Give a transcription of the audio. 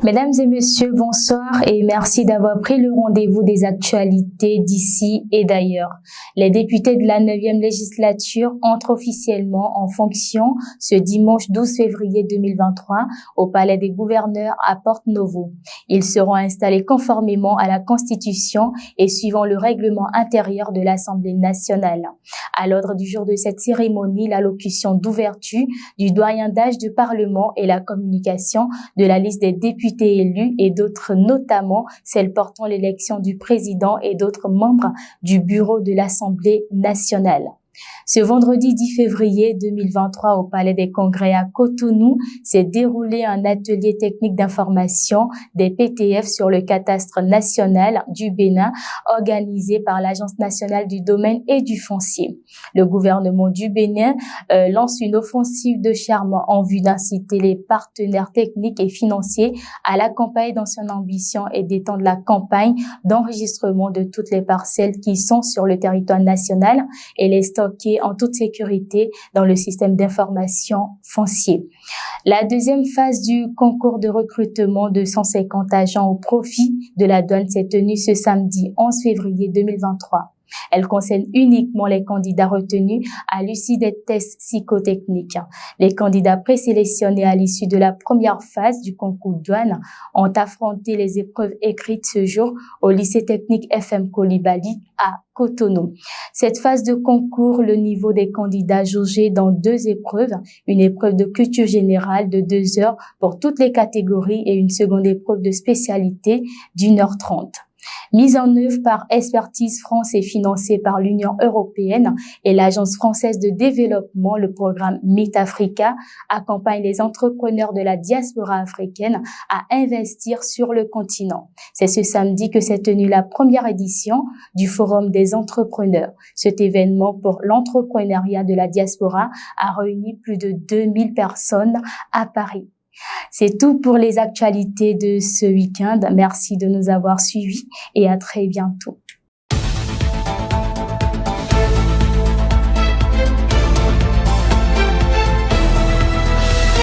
Mesdames et messieurs, bonsoir et merci d'avoir pris le rendez-vous des actualités d'ici et d'ailleurs. Les députés de la 9e législature entrent officiellement en fonction ce dimanche 12 février 2023 au Palais des Gouverneurs à Porte Novo. Ils seront installés conformément à la Constitution et suivant le règlement intérieur de l'Assemblée nationale. À l'ordre du jour de cette cérémonie, l'allocution d'ouverture du doyen d'âge du Parlement et la communication de la liste des députés élus et d'autres, notamment celles portant l'élection du président et d'autres membres du bureau de l'Assemblée nationale. Ce vendredi 10 février 2023 au Palais des Congrès à Cotonou s'est déroulé un atelier technique d'information des PTF sur le cadastre national du Bénin organisé par l'Agence nationale du domaine et du foncier. Le gouvernement du Bénin lance une offensive de charme en vue d'inciter les partenaires techniques et financiers à l'accompagner dans son ambition et d'étendre la campagne d'enregistrement de toutes les parcelles qui sont sur le territoire national et les stocker en toute sécurité dans le système d'information foncier. La deuxième phase du concours de recrutement de 150 agents au profit de la douane s'est tenue ce samedi 11 février 2023. Elle concerne uniquement les candidats retenus à l'issue des tests psychotechniques. Les candidats présélectionnés à l'issue de la première phase du concours douane ont affronté les épreuves écrites ce jour au lycée technique FM Coulibaly à Cotonou. Cette phase de concours, le niveau des candidats jaugé dans 2 épreuves, une épreuve de culture générale de 2 heures pour toutes les catégories et une seconde épreuve de spécialité d'1h30. Mise en œuvre par Expertise France et financée par l'Union européenne et l'Agence française de développement, le programme Meet Africa accompagne les entrepreneurs de la diaspora africaine à investir sur le continent. C'est ce samedi que s'est tenue la première édition du Forum des entrepreneurs. Cet événement pour l'entrepreneuriat de la diaspora a réuni plus de 2000 personnes à Paris. C'est tout pour les actualités de ce week-end. Merci de nous avoir suivis et à très bientôt.